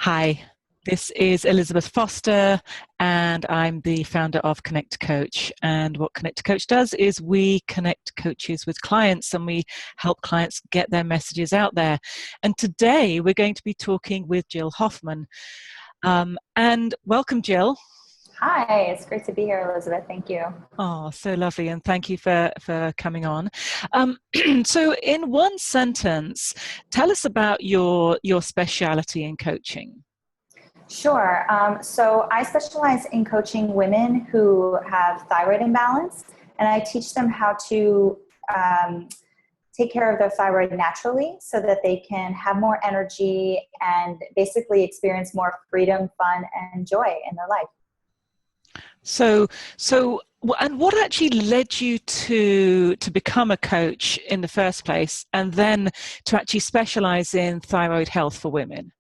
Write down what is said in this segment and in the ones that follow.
Hi, this is Elizabeth Foster, and I'm the founder of Connect Coach. And what Connect Coach does is we connect coaches with clients, and we help clients get their messages out there. And today we're going to be talking with Jill Hoffman. And welcome, Jill. Hi, it's great to be here, Elizabeth. Thank you. Oh, so lovely, and thank you for coming on. So in one sentence, tell us about your speciality in coaching. Sure. So I specialize in coaching women who have thyroid imbalance, and I teach them how to take care of their thyroid naturally so that they can have more energy and basically experience more freedom, fun, and joy in their life. And what actually led you to become a coach in the first place, and then to actually specialize in thyroid health for women?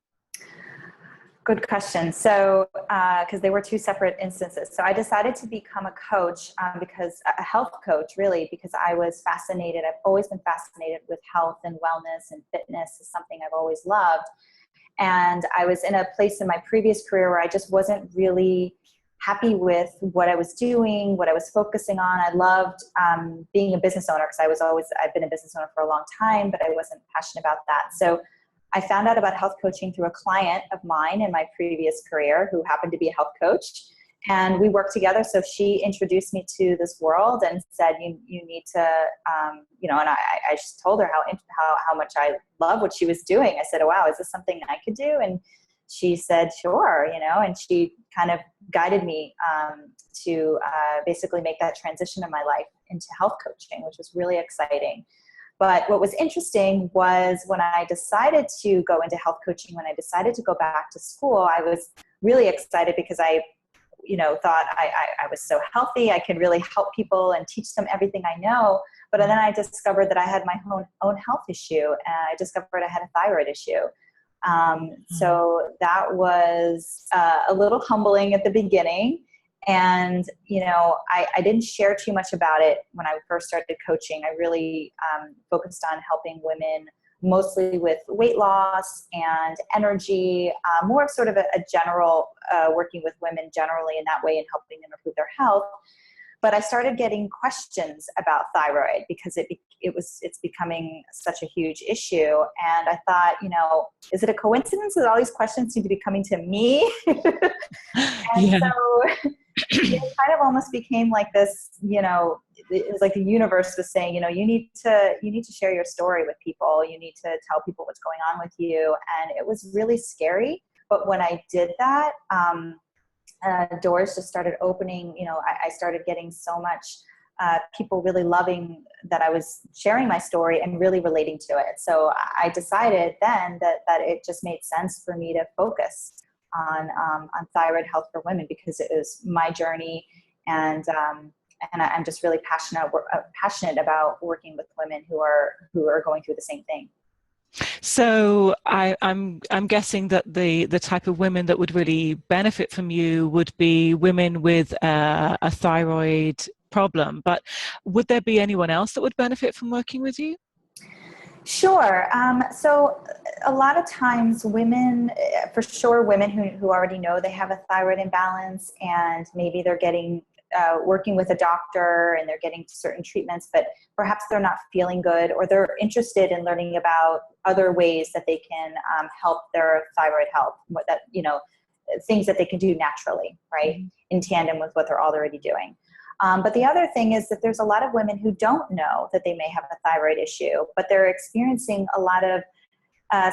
Good question. So, because they were two separate instances. So I decided to become a coach because a health coach, really, because I was fascinated. I've always been fascinated with health and wellness, and fitness is something I've always loved. And I was in a place in my previous career where I just wasn't really happy with what I was doing, what I was focusing on. I loved being a business owner because I've been a business owner for a long time, but I wasn't passionate about that. So I found out about health coaching through a client of mine in my previous career who happened to be a health coach. And we worked together. So she introduced me to this world and said, you need to, and I just told her how much I love what she was doing. I said, oh, wow, is this something I could do? And she said, sure, and she kind of guided me to basically make that transition in my life into health coaching, which was really exciting. But what was interesting was when I decided to go into health coaching, when I decided to go back to school, I was really excited because I thought I was so healthy. I could really help people and teach them everything I know. But then I discovered that I had my own health issue, and I discovered I had a thyroid issue. So that was a little humbling at the beginning. And, I didn't share too much about it when I first started coaching. I really focused on helping women mostly with weight loss and energy, more of sort of a general working with women generally in that way and helping them improve their health. But I started getting questions about thyroid because it's becoming such a huge issue. And I thought, is it a coincidence that all these questions seem to be coming to me? So it kind of almost became like this, it was like the universe was saying, you need to share your story with people. You need to tell people what's going on with you. And it was really scary. But when I did that, doors just started opening. I started getting so much people really loving that I was sharing my story and really relating to it. So I decided then that it just made sense for me to focus on thyroid health for women because it was my journey, and I'm just really passionate about working with women who are going through the same thing. So I'm guessing that the type of women that would really benefit from you would be women with a thyroid problem. But would there be anyone else that would benefit from working with you? Sure. So a lot of times women who already know they have a thyroid imbalance, and maybe they're getting working with a doctor and they're getting certain treatments, but perhaps they're not feeling good, or they're interested in learning about other ways that they can help their thyroid health, things that they can do naturally, right, in tandem with what they're already doing. But the other thing is that there's a lot of women who don't know that they may have a thyroid issue, but they're experiencing a lot of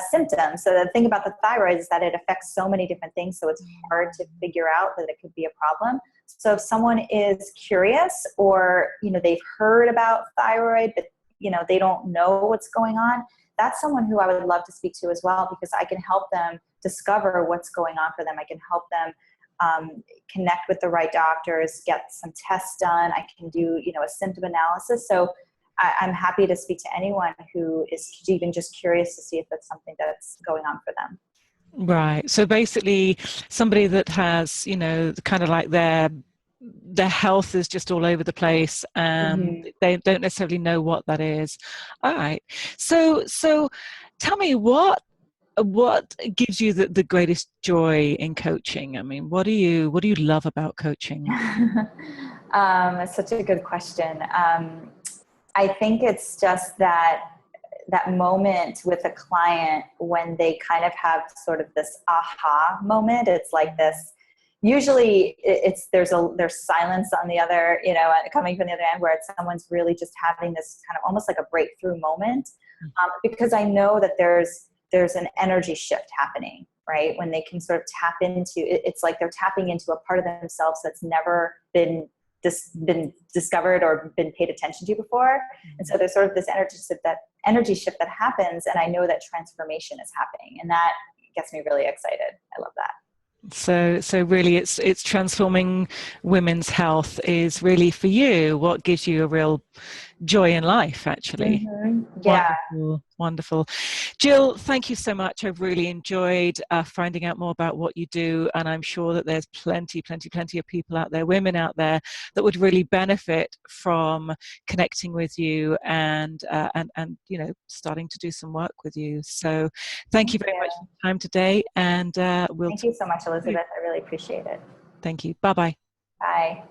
symptoms. So the thing about the thyroid is that it affects so many different things, so it's hard to figure out that it could be a problem. So if someone is curious, or they've heard about thyroid, but they don't know what's going on, that's someone who I would love to speak to as well, because I can help them discover what's going on for them. I can help them connect with the right doctors, get some tests done. I can do, a symptom analysis. So I'm happy to speak to anyone who is even just curious to see if that's something that's going on for them. Right. So basically somebody that has, kind of like their health is just all over the place, and they don't necessarily know what that is. All right. So tell me, what what gives you the greatest joy in coaching? I mean, what do you love about coaching? It's such a good question. I think it's just that moment with a client when they kind of have sort of this aha moment. It's like this. Usually, there's silence on the other, coming from the other end, where someone's really just having this kind of almost like a breakthrough moment, because I know that there's an energy shift happening, right? When they can sort of tap into it's like they're tapping into a part of themselves that's never been discovered or been paid attention to before. And so there's sort of this energy shift that happens, and I know that transformation is happening, and that gets me really excited. I love that. So really it's transforming women's health is really for you what gives you a real joy in life, actually. Mm-hmm. Yeah. Wonderful. Jill, thank you so much. I've really enjoyed finding out more about what you do, and I'm sure that there's plenty of people out there, women out there, that would really benefit from connecting with you and starting to do some work with you. So thank you very much for your time today, and Thank you so much, Elizabeth. I really appreciate it. Thank you. Bye-bye. Bye.